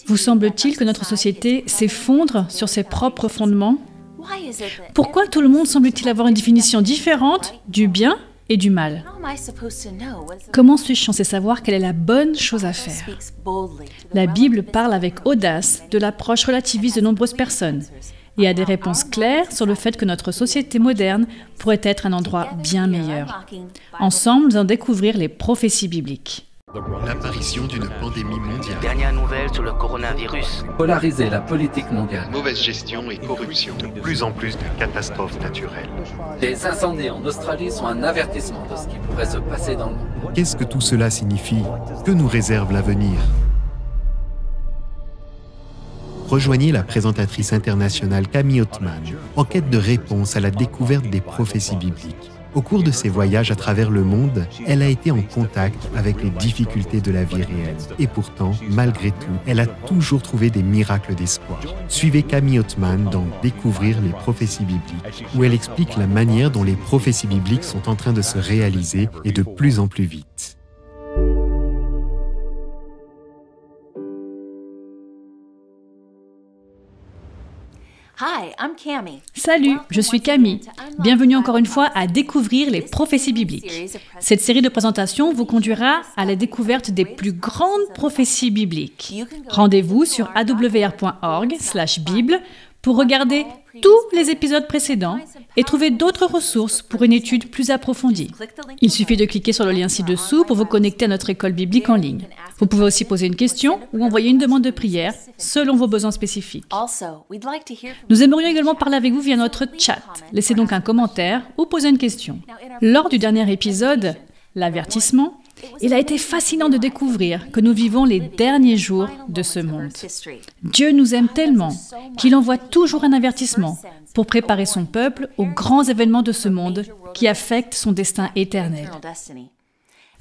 Vous semble-t-il que notre société s'effondre sur ses propres fondements? Pourquoi tout le monde semble-t-il avoir une définition différente du bien et du mal? Comment suis-je censé savoir quelle est la bonne chose à faire? La Bible parle avec audace de l'approche relativiste de nombreuses personnes et a des réponses claires sur le fait que notre société moderne pourrait être un endroit bien meilleur. Ensemble, nous allons découvrir les prophéties bibliques. L'apparition d'une pandémie mondiale. Dernière nouvelle sur le coronavirus. Polariser la politique mondiale. Mauvaise gestion et corruption. De plus en plus de catastrophes naturelles. Les incendies en Australie sont un avertissement de ce qui pourrait se passer dans le monde. Qu'est-ce que tout cela signifie? Que nous réserve l'avenir? Rejoignez la présentatrice internationale Camille Othman en quête de réponses à la découverte des prophéties bibliques. Au cours de ses voyages à travers le monde, elle a été en contact avec les difficultés de la vie réelle. Et pourtant, malgré tout, elle a toujours trouvé des miracles d'espoir. Suivez Camille Othman dans Découvrir les prophéties bibliques, où elle explique la manière dont les prophéties bibliques sont en train de se réaliser et de plus en plus vite. Salut, je suis Camille. Bienvenue encore une fois à Découvrir les prophéties bibliques. Cette série de présentations vous conduira à la découverte des plus grandes prophéties bibliques. Rendez-vous sur awr.org/bible pour regarder tous les épisodes précédents et trouver d'autres ressources pour une étude plus approfondie. Il suffit de cliquer sur le lien ci-dessous pour vous connecter à notre école biblique en ligne. Vous pouvez aussi poser une question ou envoyer une demande de prière selon vos besoins spécifiques. Nous aimerions également parler avec vous via notre chat. Laissez donc un commentaire ou posez une question. Lors du dernier épisode, l'avertissement, il a été fascinant de découvrir que nous vivons les derniers jours de ce monde. Dieu nous aime tellement qu'il envoie toujours un avertissement pour préparer son peuple aux grands événements de ce monde qui affectent son destin éternel.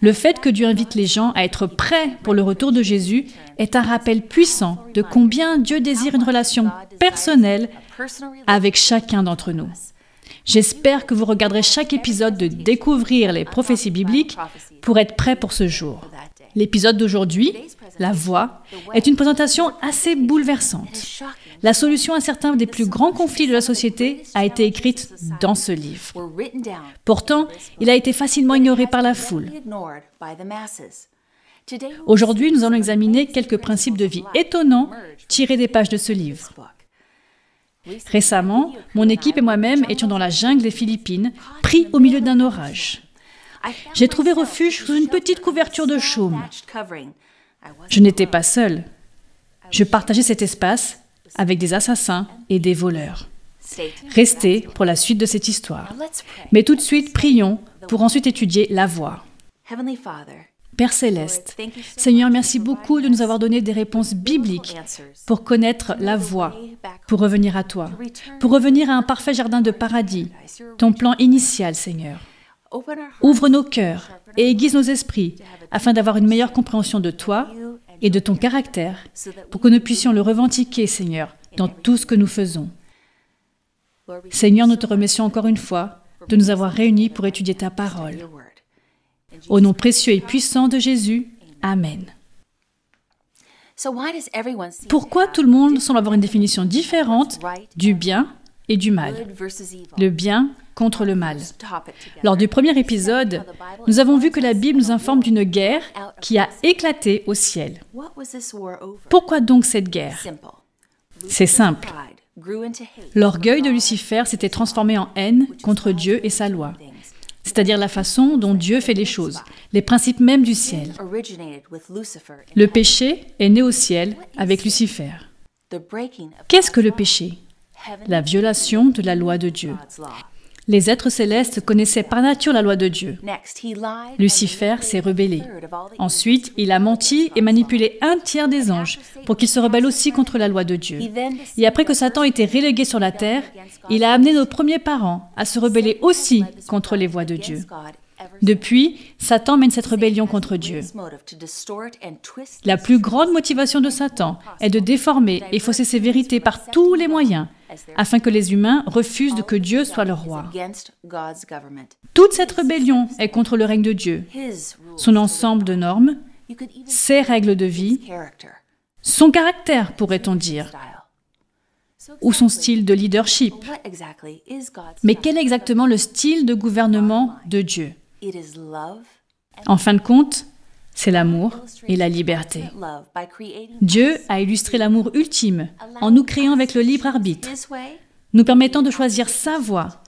Le fait que Dieu invite les gens à être prêts pour le retour de Jésus est un rappel puissant de combien Dieu désire une relation personnelle avec chacun d'entre nous. J'espère que vous regarderez chaque épisode de Découvrir les prophéties bibliques pour être prêt pour ce jour. L'épisode d'aujourd'hui, La Voix, est une présentation assez bouleversante. La solution à certains des plus grands conflits de la société a été écrite dans ce livre. Pourtant, il a été facilement ignoré par la foule. Aujourd'hui, nous allons examiner quelques principes de vie étonnants tirés des pages de ce livre. Récemment, mon équipe et moi-même étions dans la jungle des Philippines, pris au milieu d'un orage. J'ai trouvé refuge sous une petite couverture de chaume. Je n'étais pas seule. Je partageais cet espace avec des assassins et des voleurs. Restez pour la suite de cette histoire. Mais tout de suite, prions pour ensuite étudier la voie. Père Céleste, Seigneur, merci beaucoup de nous avoir donné des réponses bibliques pour connaître la voie, pour revenir à toi, pour revenir à un parfait jardin de paradis, ton plan initial, Seigneur. Ouvre nos cœurs et aiguise nos esprits afin d'avoir une meilleure compréhension de toi et de ton caractère pour que nous puissions le revendiquer, Seigneur, dans tout ce que nous faisons. Seigneur, nous te remercions encore une fois de nous avoir réunis pour étudier ta parole. Au nom précieux et puissant de Jésus, Amen. Pourquoi tout le monde semble avoir une définition différente du bien et du mal? Le bien contre le mal. Lors du premier épisode, nous avons vu que la Bible nous informe d'une guerre qui a éclaté au ciel. Pourquoi donc cette guerre? C'est simple. L'orgueil de Lucifer s'était transformé en haine contre Dieu et sa loi, c'est-à-dire la façon dont Dieu fait les choses, les principes mêmes du ciel. Le péché est né au ciel avec Lucifer. Qu'est-ce que le péché? La violation de la loi de Dieu. Les êtres célestes connaissaient par nature la loi de Dieu. Lucifer s'est rebellé. Ensuite, il a menti et manipulé un tiers des anges pour qu'ils se rebellent aussi contre la loi de Dieu. Et après que Satan ait été relégué sur la terre, il a amené nos premiers parents à se rebeller aussi contre les voies de Dieu. Depuis, Satan mène cette rébellion contre Dieu. La plus grande motivation de Satan est de déformer et fausser ses vérités par tous les moyens, afin que les humains refusent que Dieu soit leur roi. Toute cette rébellion est contre le règne de Dieu, son ensemble de normes, ses règles de vie, son caractère, pourrait-on dire, ou son style de leadership. Mais quel est exactement le style de gouvernement de Dieu? En fin de compte, c'est l'amour et la liberté. Dieu a illustré l'amour ultime en nous créant avec le libre arbitre, nous permettant de choisir sa voie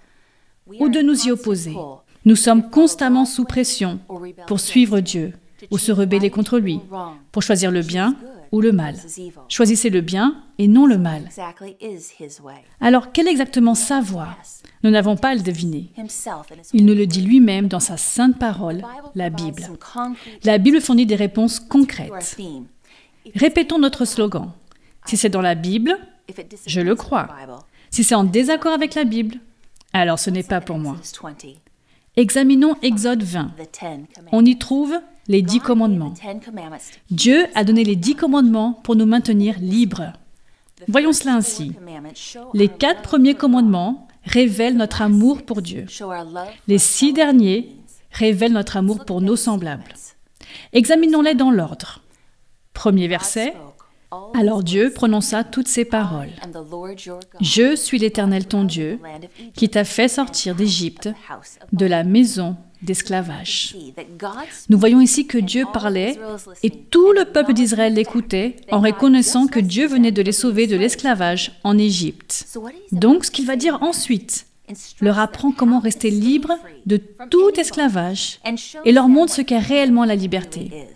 ou de nous y opposer. Nous sommes constamment sous pression pour suivre Dieu ou se rebeller contre lui, pour choisir le bien ou le mal. Choisissez le bien et non le mal. Alors, quelle est exactement sa voie? Nous n'avons pas à le deviner. Il nous le dit lui-même dans sa sainte parole, la Bible. La Bible fournit des réponses concrètes. Répétons notre slogan. Si c'est dans la Bible, je le crois. Si c'est en désaccord avec la Bible, alors ce n'est pas pour moi. Examinons Exode 20. On y trouve les 10 commandements. Dieu a donné les 10 commandements pour nous maintenir libres. Voyons cela ainsi. Les 4 premiers commandements révèlent notre amour pour Dieu. Les 6 derniers révèlent notre amour pour nos semblables. Examinons-les dans l'ordre. Premier verset. Alors Dieu prononça toutes ces paroles. Je suis l'Éternel ton Dieu, qui t'a fait sortir d'Égypte, de la maison d'esclavage. Nous voyons ici que Dieu parlait et tout le peuple d'Israël l'écoutait en reconnaissant que Dieu venait de les sauver de l'esclavage en Égypte. Donc, ce qu'il va dire ensuite leur apprend comment rester libre de tout esclavage et leur montre ce qu'est réellement la liberté.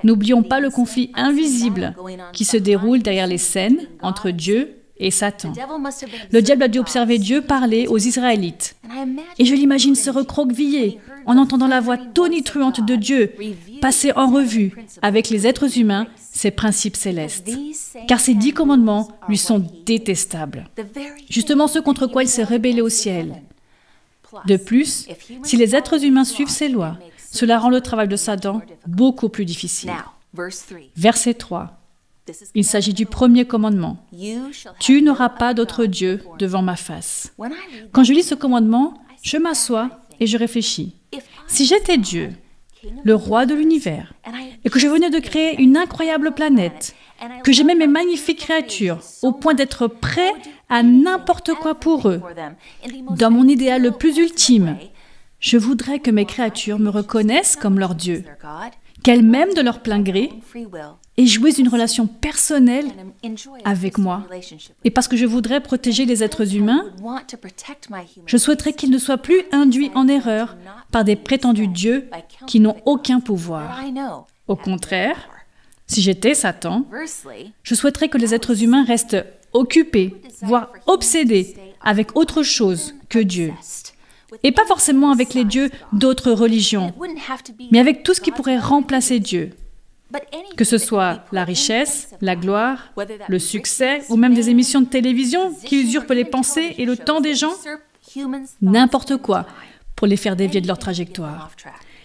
N'oublions pas le conflit invisible qui se déroule derrière les scènes entre Dieu et Satan. Le diable a dû observer Dieu parler aux Israélites. Et je l'imagine se recroqueviller en entendant la voix tonitruante de Dieu passer en revue avec les êtres humains ses principes célestes. Car ces 10 commandements lui sont détestables. Justement ceux contre quoi il s'est rebellé au ciel. De plus, si les êtres humains suivent ces lois, cela rend le travail de Satan beaucoup plus difficile. Verset 3. Il s'agit du premier commandement. Tu n'auras pas d'autre Dieu devant ma face. Quand je lis ce commandement, je m'assois et je réfléchis. Si j'étais Dieu, le roi de l'univers, et que je venais de créer une incroyable planète, que j'aimais mes magnifiques créatures au point d'être prêt à n'importe quoi pour eux, dans mon idéal le plus ultime, je voudrais que mes créatures me reconnaissent comme leur Dieu, qu'elles m'aiment de leur plein gré et jouissent d'une relation personnelle avec moi. Et parce que je voudrais protéger les êtres humains, je souhaiterais qu'ils ne soient plus induits en erreur par des prétendus dieux qui n'ont aucun pouvoir. Au contraire, si j'étais Satan, je souhaiterais que les êtres humains restent occupés, voire obsédés avec autre chose que Dieu. Et pas forcément avec les dieux d'autres religions, mais avec tout ce qui pourrait remplacer Dieu. Que ce soit la richesse, la gloire, le succès, ou même des émissions de télévision qui usurpent les pensées et le temps des gens, n'importe quoi pour les faire dévier de leur trajectoire.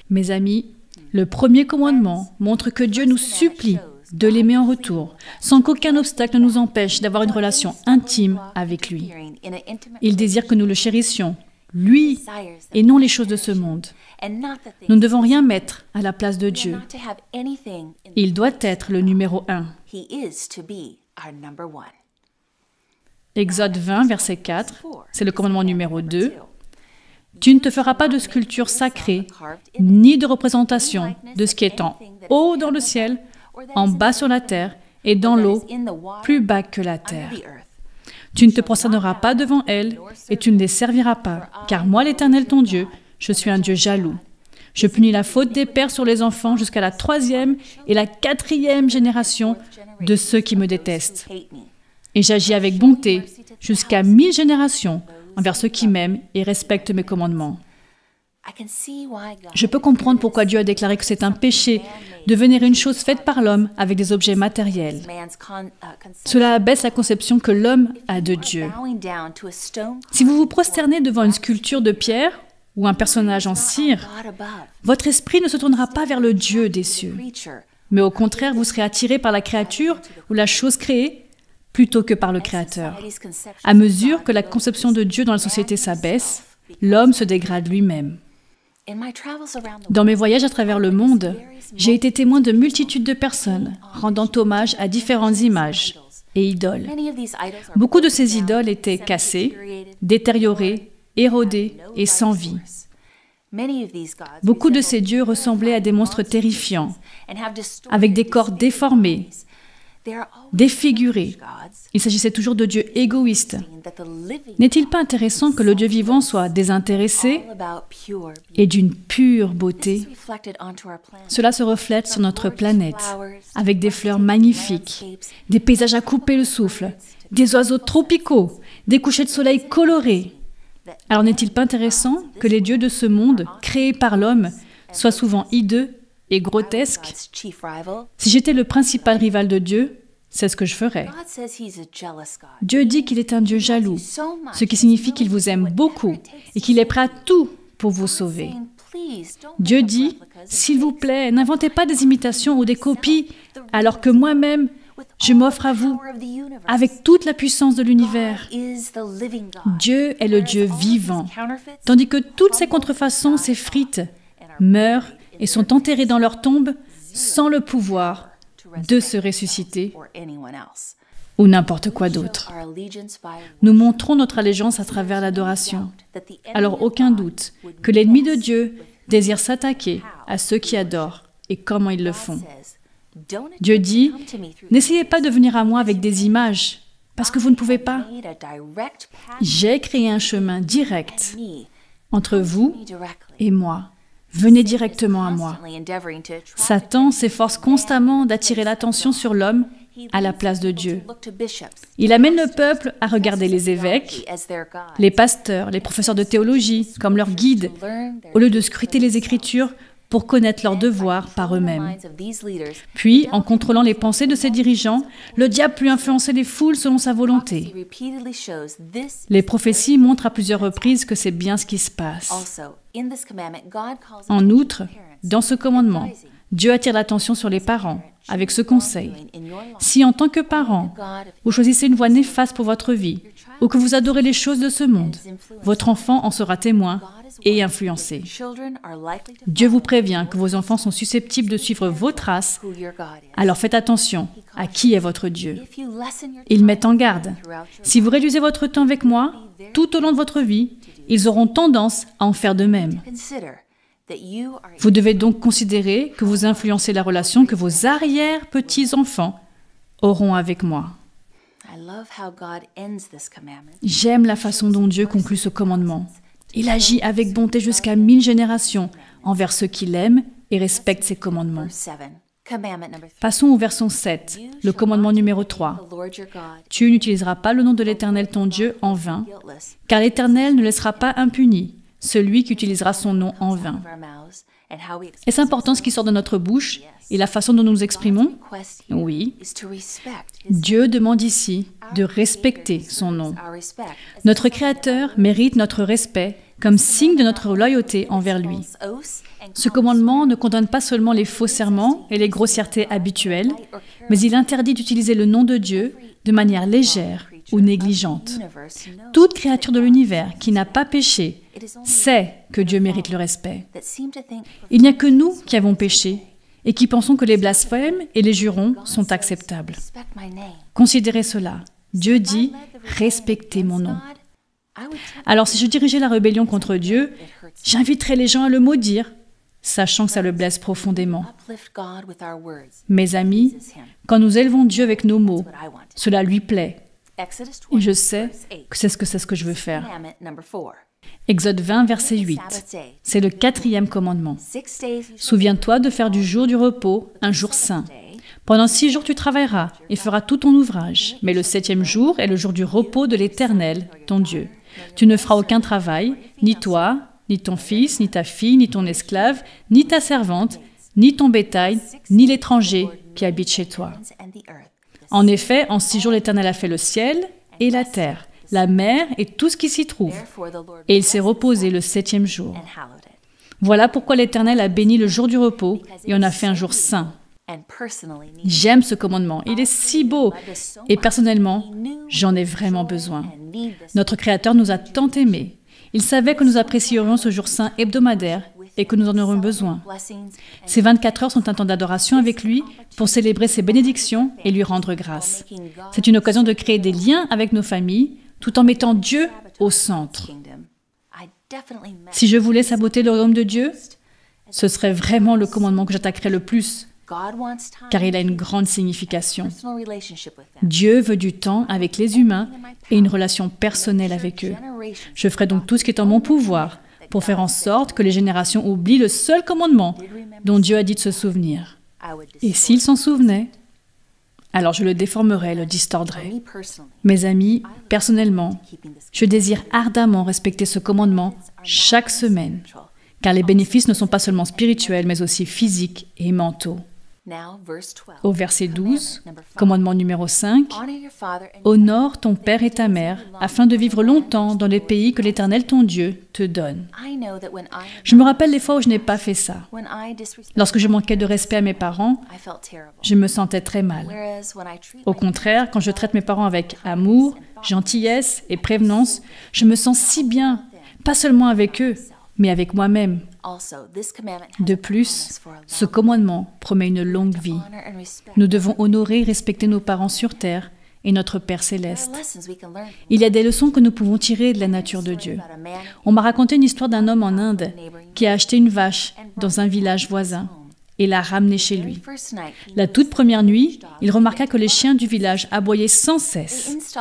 Mes amis, le premier commandement montre que Dieu nous supplie de l'aimer en retour, sans qu'aucun obstacle ne nous empêche d'avoir une relation intime avec lui. Il désire que nous le chérissions, lui, et non les choses de ce monde. Nous ne devons rien mettre à la place de Dieu. Il doit être le numéro 1. Exode 20, verset 4, c'est le commandement numéro 2. Tu ne te feras pas de sculpture sacrée, ni de représentation de ce qui est en haut dans le ciel, en bas sur la terre, et dans l'eau, plus bas que la terre. Tu ne te prosterneras pas devant elles, et tu ne les serviras pas, car moi, l'Éternel ton Dieu, je suis un Dieu jaloux. Je punis la faute des pères sur les enfants jusqu'à la 3e et la 4e génération de ceux qui me détestent. Et j'agis avec bonté jusqu'à 1000 générations envers ceux qui m'aiment et respectent mes commandements. Je peux comprendre pourquoi Dieu a déclaré que c'est un péché de vénérer une chose faite par l'homme avec des objets matériels. Cela abaisse la conception que l'homme a de Dieu. Si vous vous prosternez devant une sculpture de pierre ou un personnage en cire, votre esprit ne se tournera pas vers le Dieu des cieux, mais au contraire, vous serez attiré par la créature ou la chose créée plutôt que par le Créateur. À mesure que la conception de Dieu dans la société s'abaisse, l'homme se dégrade lui-même. Dans mes voyages à travers le monde, j'ai été témoin de multitudes de personnes rendant hommage à différentes images et idoles. Beaucoup de ces idoles étaient cassées, détériorées, érodées et sans vie. Beaucoup de ces dieux ressemblaient à des monstres terrifiants, avec des corps déformés, défigurés. Il s'agissait toujours de dieux égoïstes. N'est-il pas intéressant que le Dieu vivant soit désintéressé et d'une pure beauté? Cela se reflète sur notre planète, avec des fleurs magnifiques, des paysages à couper le souffle, des oiseaux tropicaux, des couchers de soleil colorés. Alors n'est-il pas intéressant que les dieux de ce monde, créés par l'homme, soient souvent hideux et grotesques? Si j'étais le principal rival de Dieu, c'est ce que je ferais. Dieu dit qu'il est un Dieu jaloux, ce qui signifie qu'il vous aime beaucoup et qu'il est prêt à tout pour vous sauver. Dieu dit, s'il vous plaît, n'inventez pas des imitations ou des copies, alors que moi-même, je m'offre à vous avec toute la puissance de l'univers. Dieu est le Dieu vivant, tandis que toutes ces contrefaçons s'effritent, meurent et sont enterrés dans leur tombe sans le pouvoir de se ressusciter ou n'importe quoi d'autre. Nous montrons notre allégeance à travers l'adoration. Alors aucun doute que l'ennemi de Dieu désire s'attaquer à ceux qui adorent et comment ils le font. Dieu dit, n'essayez pas de venir à moi avec des images, parce que vous ne pouvez pas. J'ai créé un chemin direct entre vous et moi. Venez directement à moi. Satan s'efforce constamment d'attirer l'attention sur l'homme à la place de Dieu. Il amène le peuple à regarder les évêques, les pasteurs, les professeurs de théologie comme leurs guides, au lieu de scruter les Écritures pour connaître leurs devoirs par eux-mêmes. Puis, en contrôlant les pensées de ces dirigeants, le diable peut influencer les foules selon sa volonté. Les prophéties montrent à plusieurs reprises que c'est bien ce qui se passe. En outre, dans ce commandement, Dieu attire l'attention sur les parents avec ce conseil. Si en tant que parent, vous choisissez une voie néfaste pour votre vie, ou que vous adorez les choses de ce monde, votre enfant en sera témoin et influencé. Dieu vous prévient que vos enfants sont susceptibles de suivre vos traces, alors faites attention à qui est votre Dieu. Il met en garde. Si vous réduisez votre temps avec moi, tout au long de votre vie, ils auront tendance à en faire de même. Vous devez donc considérer que vous influencez la relation que vos arrière-petits-enfants auront avec moi. J'aime la façon dont Dieu conclut ce commandement. Il agit avec bonté jusqu'à 1000 générations envers ceux qui l'aiment et respectent ses commandements. Passons au verset 7, le commandement numéro 3. Tu n'utiliseras pas le nom de l'Éternel ton Dieu en vain, car l'Éternel ne laissera pas impuni celui qui utilisera son nom en vain. Est-ce important ce qui sort de notre bouche et la façon dont nous nous exprimons? Oui. Dieu demande ici de respecter son nom. Notre Créateur mérite notre respect comme signe de notre loyauté envers lui. Ce commandement ne condamne pas seulement les faux serments et les grossièretés habituelles, mais il interdit d'utiliser le nom de Dieu de manière légère ou négligente. Toute créature de l'univers qui n'a pas péché sait que Dieu mérite le respect. Il n'y a que nous qui avons péché et qui pensons que les blasphèmes et les jurons sont acceptables. Considérez cela. Dieu dit « respectez mon nom ». Alors si je dirigeais la rébellion contre Dieu, j'inviterais les gens à le maudire, sachant que ça le blesse profondément. Mes amis, quand nous élevons Dieu avec nos mots, cela lui plaît. Et je sais que c'est ce que je veux faire. Exode 20, verset 8. C'est le 4e commandement. Souviens-toi de faire du jour du repos un jour saint. Pendant 6 jours tu travailleras et feras tout ton ouvrage. Mais le 7e jour est le jour du repos de l'Éternel, ton Dieu. Tu ne feras aucun travail, ni toi, ni ton fils, ni ta fille, ni ton esclave, ni ta servante, ni ton bétail, ni l'étranger qui habite chez toi. En effet, en 6 jours l'Éternel a fait le ciel et la terre, la mer et tout ce qui s'y trouve. Et il s'est reposé le 7e jour. Voilà pourquoi l'Éternel a béni le jour du repos et en a fait un jour saint. J'aime ce commandement, il est si beau. Et personnellement, j'en ai vraiment besoin. Notre Créateur nous a tant aimés. Il savait que nous apprécierions ce jour saint hebdomadaire et que nous en aurons besoin. Ces 24 heures sont un temps d'adoration avec lui pour célébrer ses bénédictions et lui rendre grâce. C'est une occasion de créer des liens avec nos familles tout en mettant Dieu au centre. Si je voulais saboter le royaume de Dieu, ce serait vraiment le commandement que j'attaquerais le plus, car il a une grande signification. Dieu veut du temps avec les humains et une relation personnelle avec eux. Je ferai donc tout ce qui est en mon pouvoir pour faire en sorte que les générations oublient le seul commandement dont Dieu a dit de se souvenir. Et s'ils s'en souvenaient, alors je le déformerais, le distordrais. Mes amis, personnellement, je désire ardemment respecter ce commandement chaque semaine, car les bénéfices ne sont pas seulement spirituels, mais aussi physiques et mentaux. Au verset 12, commandement numéro 5, « Honore ton père et ta mère, afin de vivre longtemps dans les pays que l'Éternel ton Dieu te donne. » Je me rappelle les fois où je n'ai pas fait ça. Lorsque je manquais de respect à mes parents, je me sentais très mal. Au contraire, quand je traite mes parents avec amour, gentillesse et prévenance, je me sens si bien, pas seulement avec eux, mais avec moi-même. De plus, ce commandement promet une longue vie. Nous devons honorer et respecter nos parents sur terre et notre Père céleste. Il y a des leçons que nous pouvons tirer de la nature de Dieu. On m'a raconté une histoire d'un homme en Inde qui a acheté une vache dans un village voisin et l'a ramenée chez lui. La toute première nuit, il remarqua que les chiens du village aboyaient sans cesse.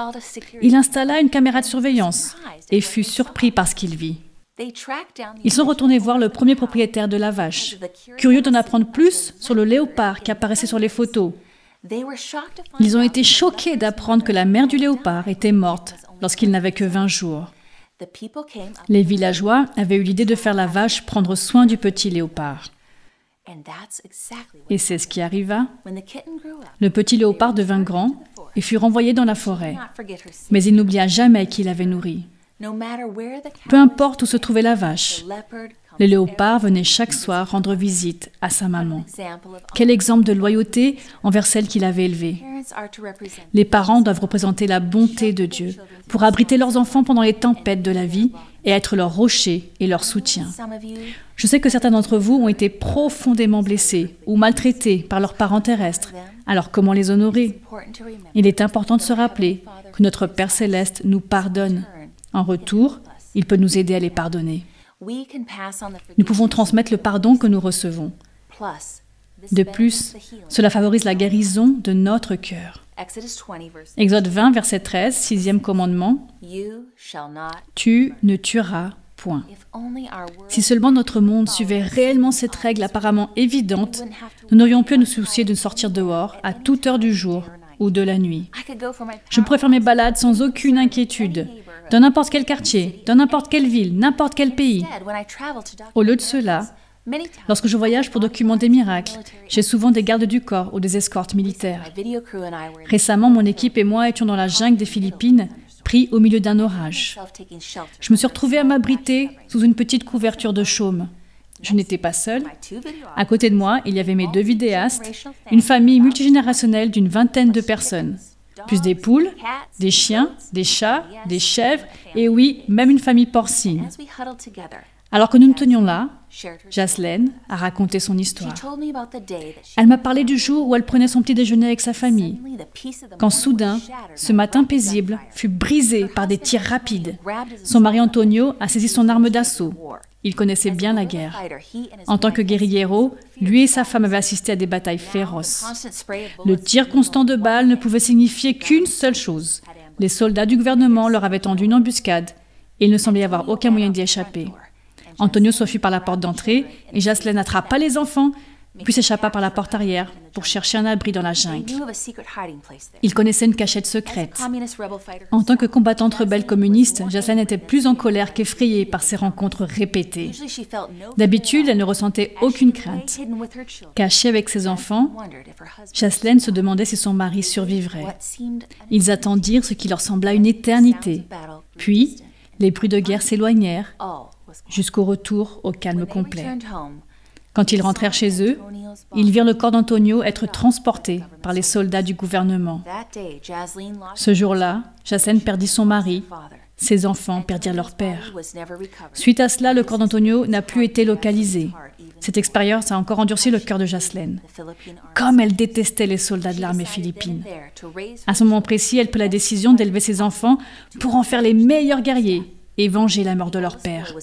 Il installa une caméra de surveillance et fut surpris par ce qu'il vit. Ils sont retournés voir le premier propriétaire de la vache, curieux d'en apprendre plus sur le léopard qui apparaissait sur les photos. Ils ont été choqués d'apprendre que la mère du léopard était morte lorsqu'il n'avait que 20 jours. Les villageois avaient eu l'idée de faire la vache prendre soin du petit léopard. Et c'est ce qui arriva. Le petit léopard devint grand et fut renvoyé dans la forêt. Mais il n'oublia jamais qui l'avait nourri. Peu importe où se trouvait la vache, le léopard venait chaque soir rendre visite à sa maman. Quel exemple de loyauté envers celle qu'il avait élevée. Les parents doivent représenter la bonté de Dieu pour abriter leurs enfants pendant les tempêtes de la vie et être leur rocher et leur soutien. Je sais que certains d'entre vous ont été profondément blessés ou maltraités par leurs parents terrestres. Alors comment les honorer? Il est important de se rappeler que notre Père céleste nous pardonne. En retour, il peut nous aider à les pardonner. Nous pouvons transmettre le pardon que nous recevons. De plus, cela favorise la guérison de notre cœur. Exode 20, verset 13, 6e commandement. « Tu ne tueras point. » Si seulement notre monde suivait réellement cette règle apparemment évidente, nous n'aurions plus à nous soucier de sortir dehors à toute heure du jour ou de la nuit. Je pourrais faire mes balades sans aucune inquiétude, dans n'importe quel quartier, dans n'importe quelle ville, n'importe quel pays. Au lieu de cela, lorsque je voyage pour documenter des miracles, j'ai souvent des gardes du corps ou des escortes militaires. Récemment, mon équipe et moi étions dans la jungle des Philippines, pris au milieu d'un orage. Je me suis retrouvée à m'abriter sous une petite couverture de chaume. Je n'étais pas seule. À côté de moi, il y avait mes 2 vidéastes, une famille multigénérationnelle d'une 20aine de personnes, plus des poules, des chiens, des chats, des chèvres, et oui, même une famille porcine. Alors que nous nous tenions là, Jaslene a raconté son histoire. Elle m'a parlé du jour où elle prenait son petit déjeuner avec sa famille, quand soudain, ce matin paisible fut brisé par des tirs rapides. Son mari Antonio a saisi son arme d'assaut. Il connaissait bien la guerre. En tant que guerriero, lui et sa femme avaient assisté à des batailles féroces. Le tir constant de balles ne pouvait signifier qu'une seule chose. Les soldats du gouvernement leur avaient tendu une embuscade et il ne semblait y avoir aucun moyen d'y échapper. Antonio s'enfuit par la porte d'entrée et Jaslene attrapa les enfants, puis s'échappa par la porte arrière pour chercher un abri dans la jungle. Il connaissait une cachette secrète. En tant que combattante rebelle communiste, Jaslene était plus en colère qu'effrayée par ces rencontres répétées. D'habitude, elle ne ressentait aucune crainte. Cachée avec ses enfants, Jaslene se demandait si son mari survivrait. Ils attendirent ce qui leur sembla une éternité. Puis, les bruits de guerre s'éloignèrent jusqu'au retour au calme complet. Quand ils rentrèrent chez eux, ils virent le corps d'Antonio être transporté par les soldats du gouvernement. Ce jour-là, Jaslene perdit son mari, Ses enfants perdirent leur père. Suite à cela, le corps d'Antonio n'a plus été localisé. Cette expérience a encore endurci le cœur de Jaslene. Comme elle détestait les soldats de l'armée philippine. À ce moment précis, elle prit la décision d'élever ses enfants pour en faire les meilleurs guerriers et venger la mort de leur père.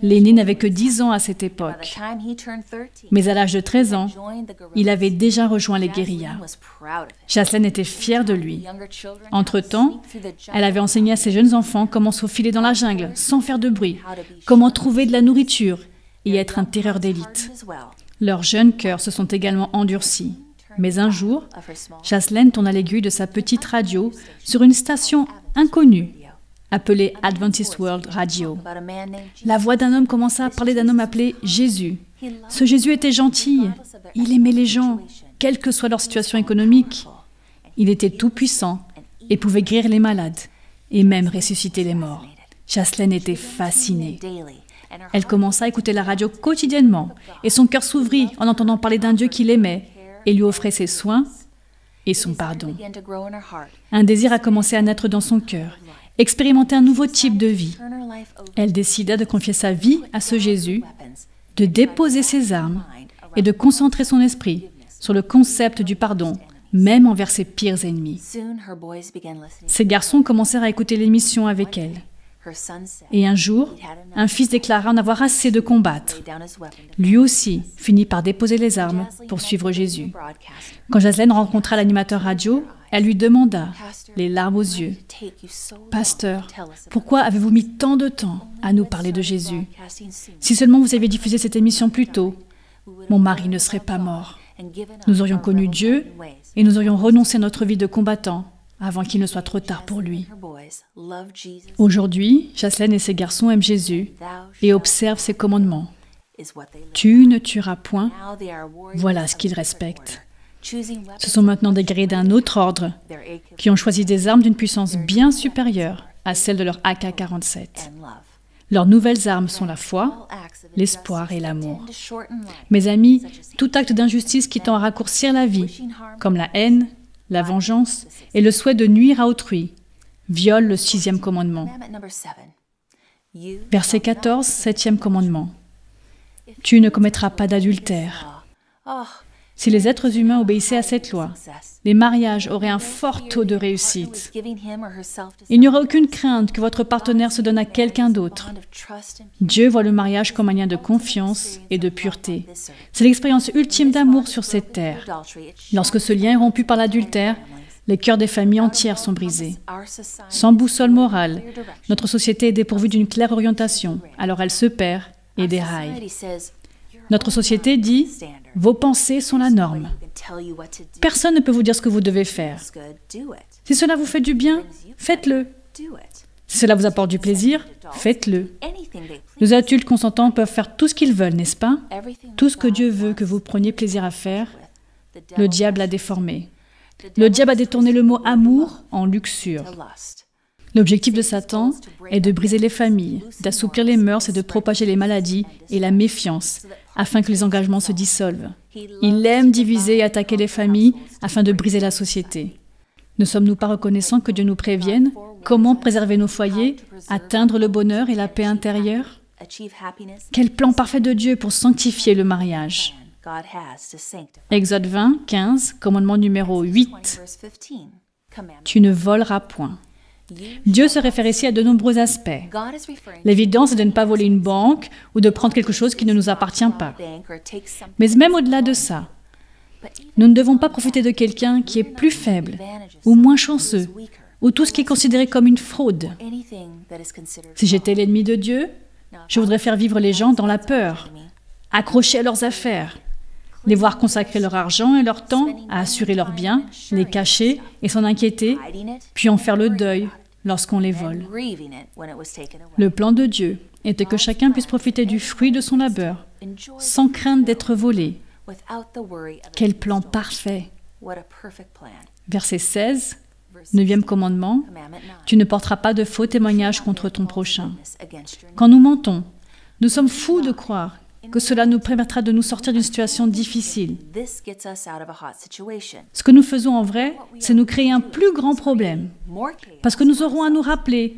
L'aîné n'avait que 10 ans à cette époque. Mais à l'âge de 13 ans, il avait déjà rejoint les guérillas. Jaslene était fière de lui. Entre-temps, elle avait enseigné à ses jeunes enfants comment se faufiler dans la jungle sans faire de bruit, comment trouver de la nourriture et être un tireur d'élite. Leurs jeunes cœurs se sont également endurcis. Mais un jour, Jaslene tourna l'aiguille de sa petite radio sur une station inconnue, appelée Adventist World Radio. La voix d'un homme commença à parler d'un homme appelé Jésus. Ce Jésus était gentil, il aimait les gens, quelle que soit leur situation économique. Il était tout-puissant et pouvait guérir les malades et même ressusciter les morts. Jaslene était fascinée. Elle commença à écouter la radio quotidiennement et son cœur s'ouvrit en entendant parler d'un Dieu qu'il aimait et lui offrait ses soins et son pardon. Un désir a commencé à naître dans son cœur, expérimenter un nouveau type de vie. Elle décida de confier sa vie à ce Jésus, de déposer ses armes et de concentrer son esprit sur le concept du pardon, même envers ses pires ennemis. Ses garçons commencèrent à écouter l'émission avec elle. Et un jour, un fils déclara en avoir assez de combattre. Lui aussi finit par déposer les armes pour suivre Jésus. Quand Jaslene rencontra l'animateur radio, elle lui demanda, les larmes aux yeux, « Pasteur, pourquoi avez-vous mis tant de temps à nous parler de Jésus? Si seulement vous aviez diffusé cette émission plus tôt, mon mari ne serait pas mort. Nous aurions connu Dieu et nous aurions renoncé à notre vie de combattant avant qu'il ne soit trop tard pour lui. » Aujourd'hui, Jaslene et ses garçons aiment Jésus et observent ses commandements. « Tu ne tueras point », voilà ce qu'ils respectent. Ce sont maintenant des guerriers d'un autre ordre qui ont choisi des armes d'une puissance bien supérieure à celle de leur AK-47. Leurs nouvelles armes sont la foi, l'espoir et l'amour. Mes amis, tout acte d'injustice qui tend à raccourcir la vie, comme la haine, la vengeance et le souhait de nuire à autrui, viole le 6e commandement. Verset 14, 7e commandement. « Tu ne commettras pas d'adultère. » Si les êtres humains obéissaient à cette loi, les mariages auraient un fort taux de réussite. Il n'y aurait aucune crainte que votre partenaire se donne à quelqu'un d'autre. Dieu voit le mariage comme un lien de confiance et de pureté. C'est l'expérience ultime d'amour sur cette terre. Lorsque ce lien est rompu par l'adultère, les cœurs des familles entières sont brisés. Sans boussole morale, notre société est dépourvue d'une claire orientation, alors elle se perd et déraille. Notre société dit « Vos pensées sont la norme. Personne ne peut vous dire ce que vous devez faire. Si cela vous fait du bien, faites-le. Si cela vous apporte du plaisir, faites-le. » Les adultes consentants peuvent faire tout ce qu'ils veulent, n'est-ce pas? Tout ce que Dieu veut que vous preniez plaisir à faire, le diable l'a déformé. Le diable a détourné le mot « amour » en luxure. L'objectif de Satan est de briser les familles, d'assouplir les mœurs et de propager les maladies et la méfiance, afin que les engagements se dissolvent. Il aime diviser et attaquer les familles afin de briser la société. Ne sommes-nous pas reconnaissants que Dieu nous prévienne comment préserver nos foyers, atteindre le bonheur et la paix intérieure? Quel plan parfait de Dieu pour sanctifier le mariage! Exode 20, 15, commandement numéro 8. Tu ne voleras point. Dieu se réfère ici à de nombreux aspects. L'évidence est de ne pas voler une banque ou de prendre quelque chose qui ne nous appartient pas. Mais même au-delà de ça, nous ne devons pas profiter de quelqu'un qui est plus faible ou moins chanceux ou tout ce qui est considéré comme une fraude. Si j'étais l'ennemi de Dieu, je voudrais faire vivre les gens dans la peur, accrochés à leurs affaires, les voir consacrer leur argent et leur temps à assurer leurs biens, les cacher et s'en inquiéter, puis en faire le deuil lorsqu'on les vole. Le plan de Dieu était que chacun puisse profiter du fruit de son labeur, sans crainte d'être volé. Quel plan parfait! Verset 16, 9e commandement, « Tu ne porteras pas de faux témoignages contre ton prochain. » Quand nous mentons, nous sommes fous de croire que cela nous permettra de nous sortir d'une situation difficile. Ce que nous faisons en vrai, c'est nous créer un plus grand problème. Parce que nous aurons à nous rappeler,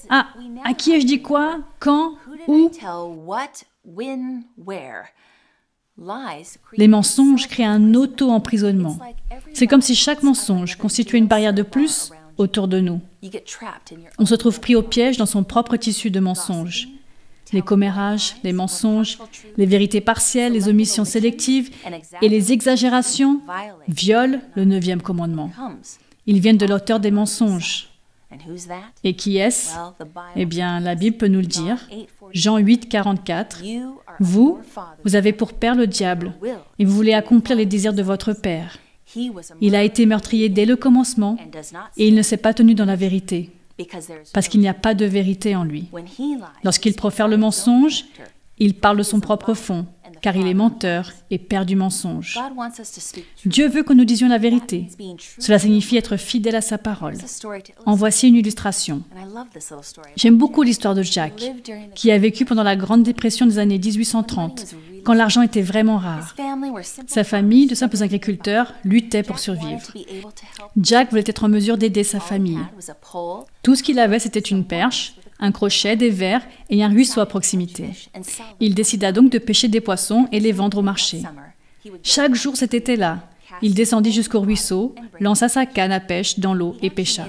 à qui ai-je dit quoi, quand, où? Les mensonges créent un auto-emprisonnement. C'est comme si chaque mensonge constituait une barrière de plus autour de nous. On se trouve pris au piège dans son propre tissu de mensonges. Les commérages, les mensonges, les vérités partielles, les omissions sélectives et les exagérations violent le 9e commandement. Ils viennent de l'auteur des mensonges. Et qui est-ce? Eh bien, la Bible peut nous le dire. Jean 8, 44. Vous avez pour père le diable, et vous voulez accomplir les désirs de votre père. Il a été meurtrier dès le commencement, et il ne s'est pas tenu dans la vérité, parce qu'il n'y a pas de vérité en lui. Lorsqu'il profère le mensonge, il parle de son propre fond, car il est menteur et père du mensonge. Dieu veut que nous disions la vérité. Cela signifie être fidèle à sa parole. En voici une illustration. J'aime beaucoup l'histoire de Jack, qui a vécu pendant la Grande Dépression des années 1830, quand l'argent était vraiment rare. Sa famille, de simples agriculteurs, luttait pour survivre. Jack voulait être en mesure d'aider sa famille. Tout ce qu'il avait, c'était une perche, un crochet, des verres et un ruisseau à proximité. Il décida donc de pêcher des poissons et les vendre au marché. Chaque jour cet été-là, il descendit jusqu'au ruisseau, lança sa canne à pêche dans l'eau et pêcha.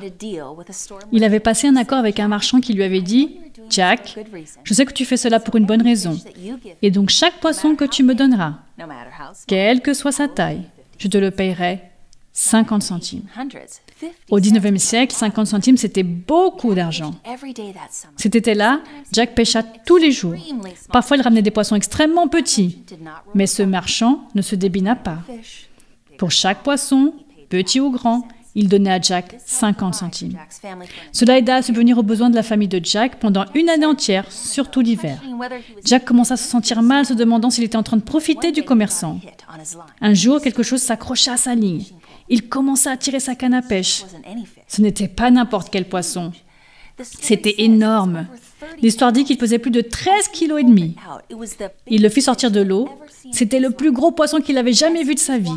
Il avait passé un accord avec un marchand qui lui avait dit « Jack, je sais que tu fais cela pour une bonne raison, et donc chaque poisson que tu me donneras, quelle que soit sa taille, je te le payerai 50 centimes. » Au 19e siècle, 50 centimes, c'était beaucoup d'argent. Cet été-là, Jack pêcha tous les jours. Parfois, il ramenait des poissons extrêmement petits. Mais ce marchand ne se débina pas. Pour chaque poisson, petit ou grand, il donnait à Jack 50 centimes. Cela aida à subvenir aux besoins de la famille de Jack pendant une année entière, surtout l'hiver. Jack commença à se sentir mal, se demandant s'il était en train de profiter du commerçant. Un jour, quelque chose s'accrocha à sa ligne. Il commença à tirer sa canne à pêche. Ce n'était pas n'importe quel poisson. C'était énorme. L'histoire dit qu'il pesait plus de 13,5 kg. Il le fit sortir de l'eau. C'était le plus gros poisson qu'il avait jamais vu de sa vie.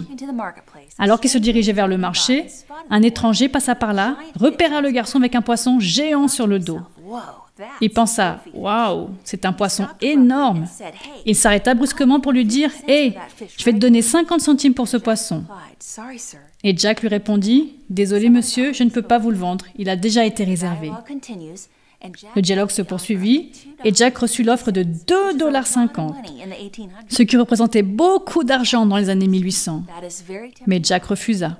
Alors qu'il se dirigeait vers le marché, un étranger passa par là, repéra le garçon avec un poisson géant sur le dos. Il pensa « Waouh, c'est un poisson énorme !» Il s'arrêta brusquement pour lui dire « Hé, je vais te donner 50 centimes pour ce poisson. » Et Jack lui répondit « Désolé monsieur, je ne peux pas vous le vendre, il a déjà été réservé. » Le dialogue se poursuivit et Jack reçut l'offre de 2,50 $, ce qui représentait beaucoup d'argent dans les années 1800. Mais Jack refusa.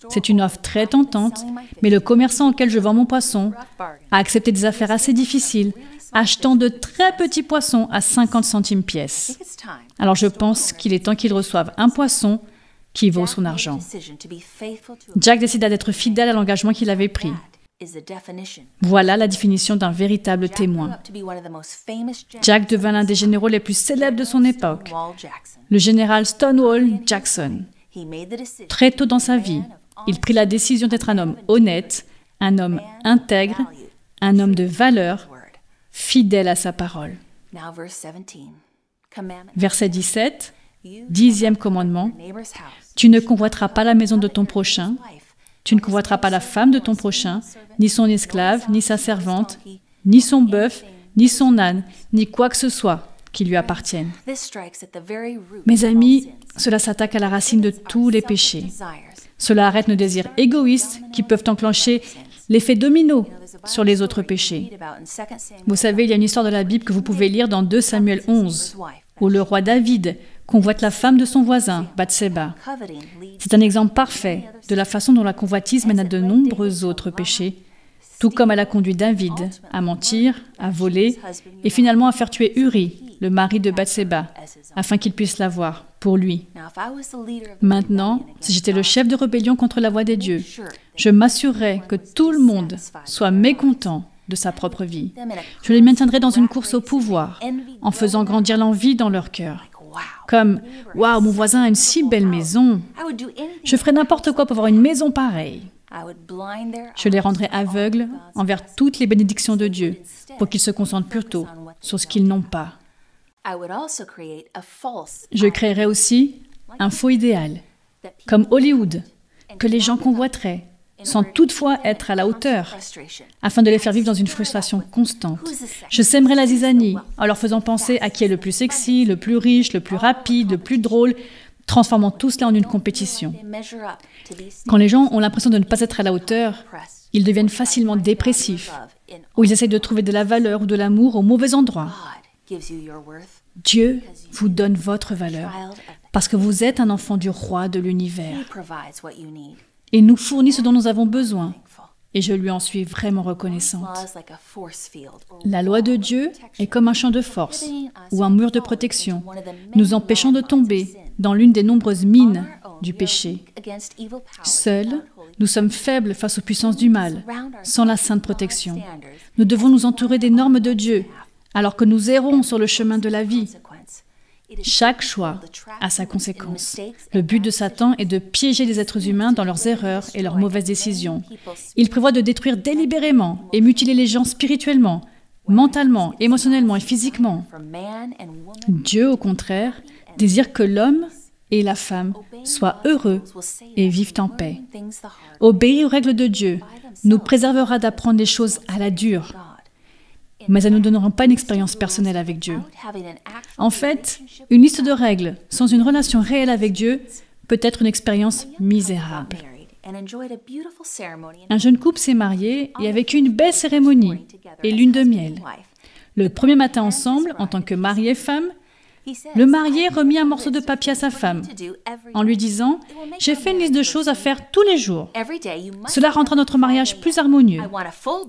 C'est une offre très tentante, mais le commerçant auquel je vends mon poisson a accepté des affaires assez difficiles, achetant de très petits poissons à 50 centimes pièce. Alors je pense qu'il est temps qu'il reçoive un poisson qui vaut son argent. Jack décida d'être fidèle à l'engagement qu'il avait pris. Voilà la définition d'un véritable témoin. Jack devint l'un des généraux les plus célèbres de son époque, le général Stonewall Jackson. Très tôt dans sa vie, il prit la décision d'être un homme honnête, un homme intègre, un homme de valeur, fidèle à sa parole. Verset 17, 10e commandement, « Tu ne convoiteras pas la maison de ton prochain, tu ne convoiteras pas la femme de ton prochain, ni son esclave, ni sa servante, ni son bœuf, ni son âne, ni quoi que ce soit qui lui appartienne. » Mes amis, cela s'attaque à la racine de tous les péchés. Cela arrête nos désirs égoïstes qui peuvent enclencher l'effet domino sur les autres péchés. Vous savez, il y a une histoire de la Bible que vous pouvez lire dans 2 Samuel 11, où le roi David convoite la femme de son voisin, Bathséba. C'est un exemple parfait de la façon dont la convoitise mène à de nombreux autres péchés, tout comme elle a conduit David à mentir, à voler et finalement à faire tuer Uri, le mari de Bathséba, afin qu'il puisse l'avoir pour lui. Maintenant, si j'étais le chef de rébellion contre la voix des dieux, je m'assurerais que tout le monde soit mécontent de sa propre vie. Je les maintiendrais dans une course au pouvoir, en faisant grandir l'envie dans leur cœur. Comme « Waouh, mon voisin a une si belle maison. Je ferais n'importe quoi pour avoir une maison pareille. » Je les rendrais aveugles envers toutes les bénédictions de Dieu pour qu'ils se concentrent plutôt sur ce qu'ils n'ont pas. Je créerais aussi un faux idéal, comme Hollywood, que les gens convoiteraient, sans toutefois être à la hauteur, afin de les faire vivre dans une frustration constante. Je sèmerais la zizanie en leur faisant penser à qui est le plus sexy, le plus riche, le plus rapide, le plus drôle, transformant tout cela en une compétition. Quand les gens ont l'impression de ne pas être à la hauteur, ils deviennent facilement dépressifs, ou ils essaient de trouver de la valeur ou de l'amour au mauvais endroit. Dieu vous donne votre valeur, parce que vous êtes un enfant du roi de l'univers. Il nous fournit ce dont nous avons besoin, et je lui en suis vraiment reconnaissante. La loi de Dieu est comme un champ de force ou un mur de protection, nous empêchant de tomber dans l'une des nombreuses mines du péché. Seuls, nous sommes faibles face aux puissances du mal, sans la sainte protection. Nous devons nous entourer des normes de Dieu, alors que nous errons sur le chemin de la vie. Chaque choix a sa conséquence. Le but de Satan est de piéger les êtres humains dans leurs erreurs et leurs mauvaises décisions. Il prévoit de détruire délibérément et mutiler les gens spirituellement, mentalement, émotionnellement et physiquement. Dieu, au contraire, désire que l'homme et la femme soient heureux et vivent en paix. Obéir aux règles de Dieu nous préservera d'apprendre les choses à la dure, mais elles ne nous donneront pas une expérience personnelle avec Dieu. En fait, une liste de règles sans une relation réelle avec Dieu peut être une expérience misérable. Un jeune couple s'est marié et a vécu une belle cérémonie et lune de miel. Le premier matin ensemble, en tant que mari et femme, le marié remit un morceau de papier à sa femme en lui disant « J'ai fait une liste de choses à faire tous les jours. Cela rendra notre mariage plus harmonieux.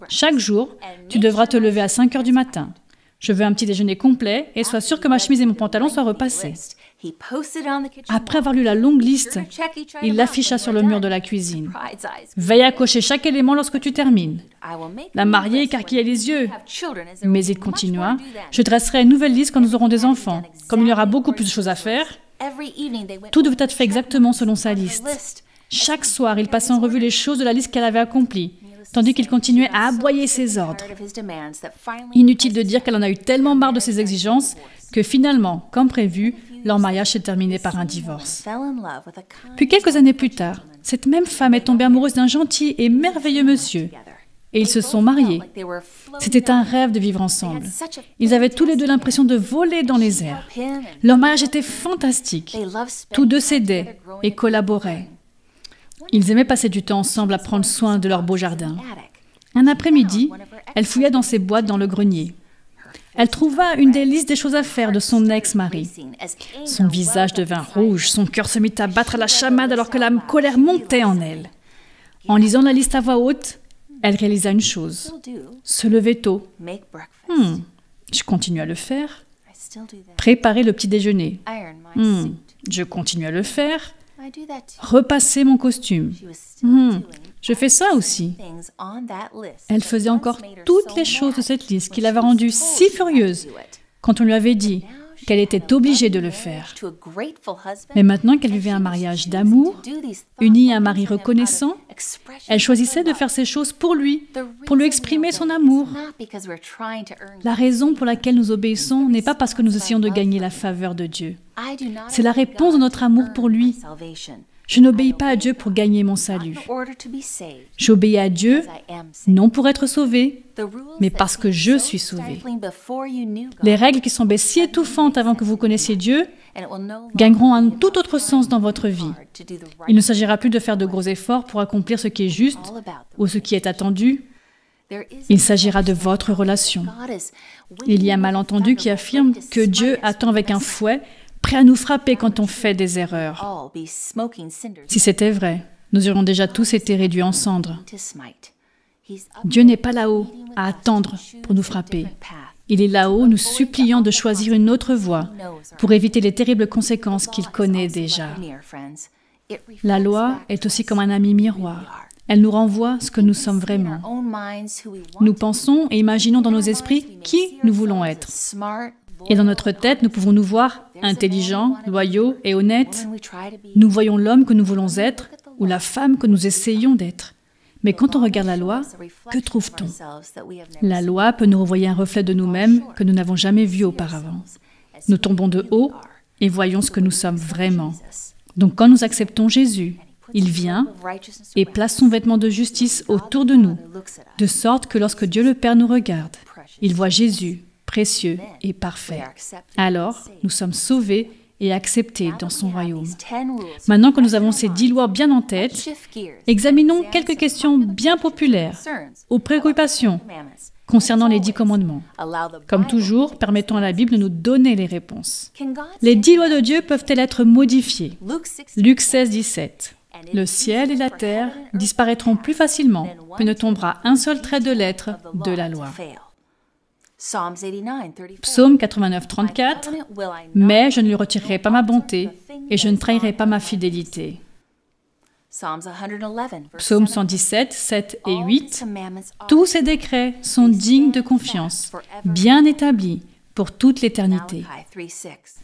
Chaque jour, tu devras te lever à 5 heures du matin. Je veux un petit déjeuner complet et sois sûr que ma chemise et mon pantalon soient repassés. » Après avoir lu la longue liste, il l'afficha sur le mur de la cuisine. « Veille à cocher chaque élément lorsque tu termines. » La mariée écarquilla les yeux, mais il continua. « Je dresserai une nouvelle liste quand nous aurons des enfants. Comme il y aura beaucoup plus de choses à faire, tout devait être fait exactement selon sa liste. Chaque soir, il passait en revue les choses de la liste qu'elle avait accomplie, tandis qu'il continuait à aboyer ses ordres. Inutile de dire qu'elle en a eu tellement marre de ses exigences que finalement, comme prévu, leur mariage s'est terminé par un divorce. Puis quelques années plus tard, cette même femme est tombée amoureuse d'un gentil et merveilleux monsieur, et ils se sont mariés. C'était un rêve de vivre ensemble. Ils avaient tous les deux l'impression de voler dans les airs. Leur mariage était fantastique. Tous deux s'aidaient et collaboraient. Ils aimaient passer du temps ensemble à prendre soin de leur beau jardin. Un après-midi, elle fouilla dans ses boîtes dans le grenier. Elle trouva une des listes des choses à faire de son ex-mari. Son visage devint rouge, son cœur se mit à battre à la chamade alors que la colère montait en elle. En lisant la liste à voix haute, elle réalisa une chose, se lever tôt. Je continue à le faire. Préparer le petit déjeuner. Je continue à le faire. Repasser mon costume. Je fais ça aussi. Elle faisait encore toutes les choses de cette liste qui l'avait rendue si furieuse quand on lui avait dit qu'elle était obligée de le faire. Mais maintenant qu'elle vivait un mariage d'amour, unie à un mari reconnaissant, elle choisissait de faire ces choses pour lui exprimer son amour. La raison pour laquelle nous obéissons n'est pas parce que nous essayons de gagner la faveur de Dieu. C'est la réponse de notre amour pour lui. Je n'obéis pas à Dieu pour gagner mon salut. J'obéis à Dieu, non pour être sauvé, mais parce que je suis sauvé. Les règles qui semblaient si étouffantes avant que vous connaissiez Dieu gagneront un tout autre sens dans votre vie. Il ne s'agira plus de faire de gros efforts pour accomplir ce qui est juste ou ce qui est attendu. Il s'agira de votre relation. Il y a un malentendu qui affirme que Dieu attend avec un fouet, prêt à nous frapper quand on fait des erreurs. Si c'était vrai, nous aurions déjà tous été réduits en cendres. Dieu n'est pas là-haut à attendre pour nous frapper. Il est là-haut nous suppliant de choisir une autre voie pour éviter les terribles conséquences qu'il connaît déjà. La loi est aussi comme un ami miroir. Elle nous renvoie ce que nous sommes vraiment. Nous pensons et imaginons dans nos esprits qui nous voulons être. Et dans notre tête, nous pouvons nous voir intelligents, loyaux et honnêtes. Nous voyons l'homme que nous voulons être ou la femme que nous essayons d'être. Mais quand on regarde la loi, que trouve-t-on? La loi peut nous renvoyer un reflet de nous-mêmes que nous n'avons jamais vu auparavant. Nous tombons de haut et voyons ce que nous sommes vraiment. Donc quand nous acceptons Jésus, il vient et place son vêtement de justice autour de nous, de sorte que lorsque Dieu le Père nous regarde, il voit Jésus, précieux et parfait. Alors, nous sommes sauvés et acceptés dans son royaume. Maintenant que nous avons ces 10 lois bien en tête, examinons quelques questions bien populaires aux préoccupations concernant les 10 commandements. Comme toujours, permettons à la Bible de nous donner les réponses. Les 10 lois de Dieu peuvent-elles être modifiées? Luc 16, 17. Le ciel et la terre disparaîtront plus facilement que ne tombera un seul trait de lettre de la loi. Psaume 89, 34. Mais je ne lui retirerai pas ma bonté et je ne trahirai pas ma fidélité. Psaume 117, 7 et 8. Tous ces décrets sont dignes de confiance, bien établis pour toute l'éternité.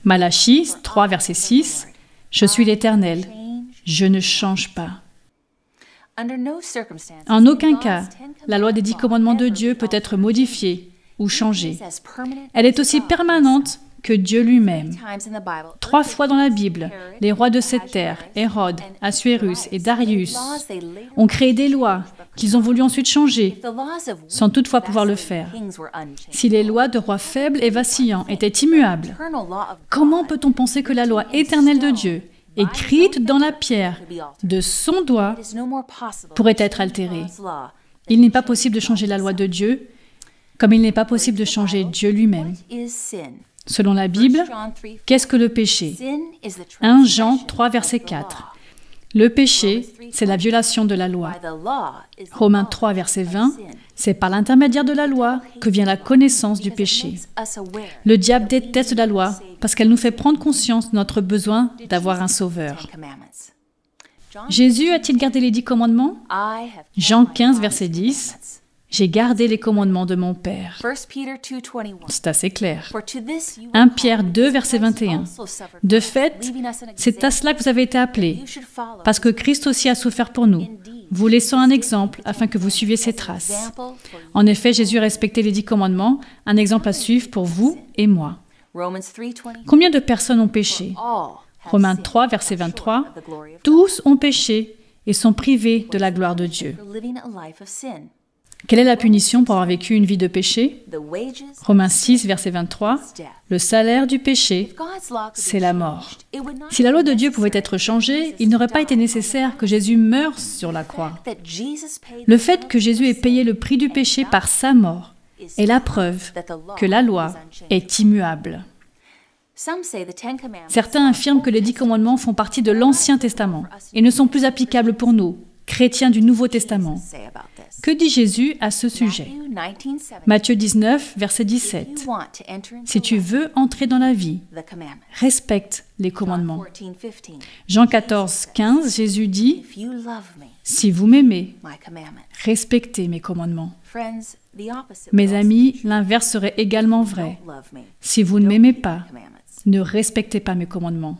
Malachie 3, verset 6. Je suis l'Éternel, je ne change pas. En aucun cas, la loi des 10 commandements de Dieu peut être modifiée ou changée. Elle est aussi permanente que Dieu lui-même. 3 fois dans la Bible, les rois de cette terre, Hérode, Assuérus et Darius, ont créé des lois qu'ils ont voulu ensuite changer, sans toutefois pouvoir le faire. Si les lois de rois faibles et vacillants étaient immuables, comment peut-on penser que la loi éternelle de Dieu, écrite dans la pierre de son doigt, pourrait être altérée? Il n'est pas possible de changer la loi de Dieu, comme il n'est pas possible de changer Dieu lui-même. Selon la Bible, qu'est-ce que le péché? 1 Jean 3, verset 4. Le péché, c'est la violation de la loi. Romains 3, verset 20, c'est par l'intermédiaire de la loi que vient la connaissance du péché. Le diable déteste la loi parce qu'elle nous fait prendre conscience de notre besoin d'avoir un sauveur. Jésus a-t-il gardé les 10 commandements? Jean 15, verset 10. J'ai gardé les commandements de mon Père. C'est assez clair. 1 Pierre 2, verset 21. De fait, c'est à cela que vous avez été appelés, parce que Christ aussi a souffert pour nous, vous laissant un exemple afin que vous suiviez ses traces. En effet, Jésus a respecté les 10 commandements, un exemple à suivre pour vous et moi. Combien de personnes ont péché? Romains 3, verset 23. Tous ont péché et sont privés de la gloire de Dieu. Quelle est la punition pour avoir vécu une vie de péché? Romains 6, verset 23. Le salaire du péché, c'est la mort. Si la loi de Dieu pouvait être changée, il n'aurait pas été nécessaire que Jésus meure sur la croix. Le fait que Jésus ait payé le prix du péché par sa mort est la preuve que la loi est immuable. Certains affirment que les 10 commandements font partie de l'Ancien Testament et ne sont plus applicables pour nous, chrétiens du Nouveau Testament. Que dit Jésus à ce sujet? Matthieu 19, verset 17. Si tu veux entrer dans la vie, respecte les commandements. Jean 14, 15, Jésus dit, si vous m'aimez, respectez mes commandements. Mes amis, l'inverse serait également vrai. Si vous ne m'aimez pas, ne respectez pas mes commandements.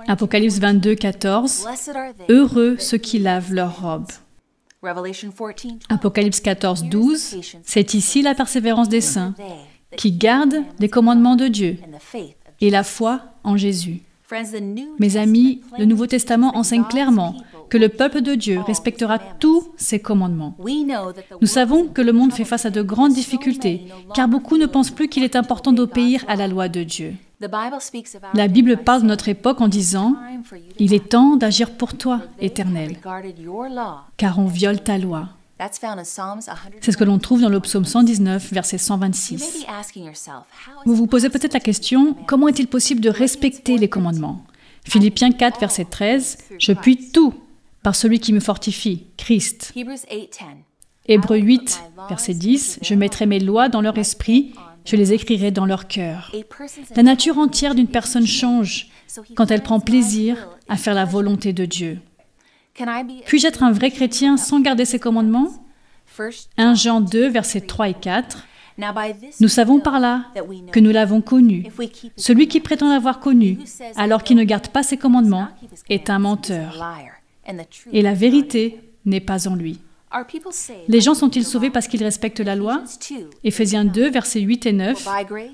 Apocalypse 22, 14. Heureux ceux qui lavent leurs robes. Apocalypse 14, 12. C'est ici la persévérance des saints qui gardent les commandements de Dieu et la foi en Jésus. Mes amis, le Nouveau Testament enseigne clairement que le peuple de Dieu respectera tous ses commandements. Nous savons que le monde fait face à de grandes difficultés, car beaucoup ne pensent plus qu'il est important d'obéir à la loi de Dieu. La Bible parle de notre époque en disant « Il est temps d'agir pour toi, Éternel, car on viole ta loi. » C'est ce que l'on trouve dans le psaume 119, verset 126. Vous vous posez peut-être la question, comment est-il possible de respecter les commandements? Philippiens 4, verset 13, « Je puis tout par celui qui me fortifie, Christ. » Hébreux 8, verset 10, « Je mettrai mes lois dans leur esprit, je les écrirai dans leur cœur. » La nature entière d'une personne change quand elle prend plaisir à faire la volonté de Dieu. Puis-je être un vrai chrétien sans garder ses commandements? 1 Jean 2, versets 3 et 4. Nous savons par là que nous l'avons connu. Celui qui prétend l'avoir connu, alors qu'il ne garde pas ses commandements, est un menteur. Et la vérité n'est pas en lui. Les gens sont-ils sauvés parce qu'ils respectent la loi? Éphésiens 2, versets 8 et 9.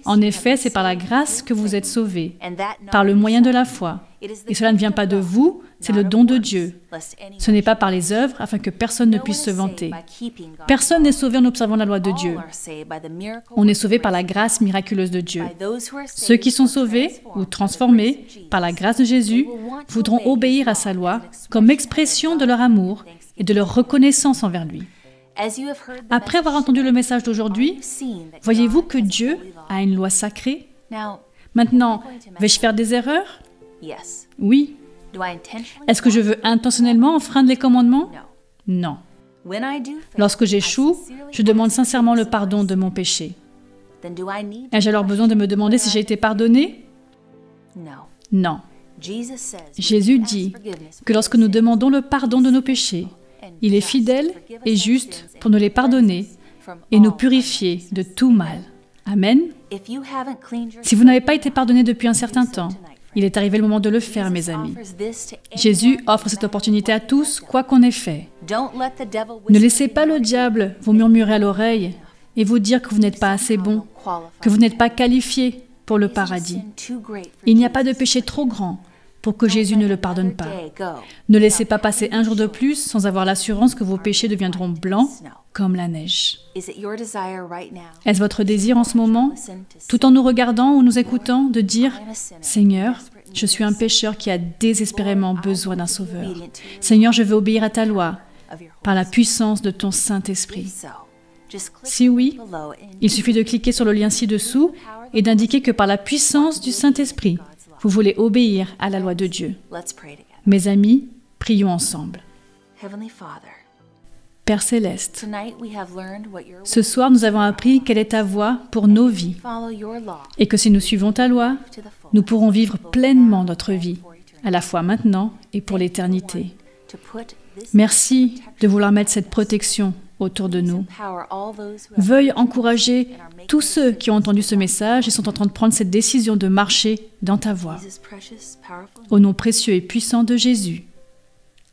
En effet, c'est par la grâce que vous êtes sauvés, par le moyen de la foi. Et cela ne vient pas de vous, c'est le don de Dieu. Ce n'est pas par les œuvres, afin que personne ne puisse se vanter. Personne n'est sauvé en observant la loi de Dieu. On est sauvé par la grâce miraculeuse de Dieu. Ceux qui sont sauvés ou transformés par la grâce de Jésus voudront obéir à sa loi comme expression de leur amour et de leur reconnaissance envers lui. Après avoir entendu le message d'aujourd'hui, voyez-vous que Dieu a une loi sacrée? Maintenant, vais-je faire des erreurs? Oui. Est-ce que je veux intentionnellement enfreindre les commandements? Non. Lorsque j'échoue, je demande sincèrement le pardon de mon péché. Ai-je alors besoin de me demander si j'ai été pardonné? Non. Jésus dit que lorsque nous demandons le pardon de nos péchés, il est fidèle et juste pour nous les pardonner et nous purifier de tout mal. Amen. Si vous n'avez pas été pardonné depuis un certain temps, il est arrivé le moment de le faire, mes amis. Jésus offre cette opportunité à tous, quoi qu'on ait fait. Ne laissez pas le diable vous murmurer à l'oreille et vous dire que vous n'êtes pas assez bon, que vous n'êtes pas qualifié pour le paradis. Il n'y a pas de péché trop grand pour que Jésus ne le pardonne pas. Ne laissez pas passer un jour de plus sans avoir l'assurance que vos péchés deviendront blancs comme la neige. Est-ce votre désir en ce moment, tout en nous regardant ou nous écoutant, de dire « Seigneur, je suis un pécheur qui a désespérément besoin d'un sauveur. Seigneur, je veux obéir à ta loi par la puissance de ton Saint-Esprit. » Si oui, il suffit de cliquer sur le lien ci-dessous et d'indiquer que par la puissance du Saint-Esprit, vous voulez obéir à la loi de Dieu. Mes amis, prions ensemble. Père Céleste, ce soir nous avons appris quelle est ta voie pour nos vies et que si nous suivons ta loi, nous pourrons vivre pleinement notre vie, à la fois maintenant et pour l'éternité. Merci de vouloir mettre cette protection autour de nous. Veuille encourager tous ceux qui ont entendu ce message et sont en train de prendre cette décision de marcher dans ta voie. Au nom précieux et puissant de Jésus.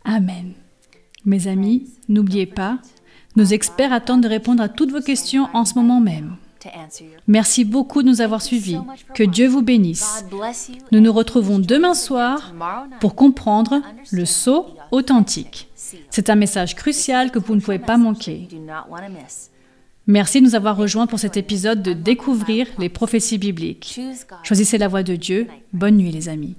Amen. Mes amis, n'oubliez pas, nos experts attendent de répondre à toutes vos questions en ce moment même. Merci beaucoup de nous avoir suivis. Que Dieu vous bénisse. Nous nous retrouvons demain soir pour comprendre le sceau authentique. C'est un message crucial que vous ne pouvez pas manquer. Merci de nous avoir rejoints pour cet épisode de Découvrir les prophéties bibliques. Choisissez la voie de Dieu. Bonne nuit, les amis.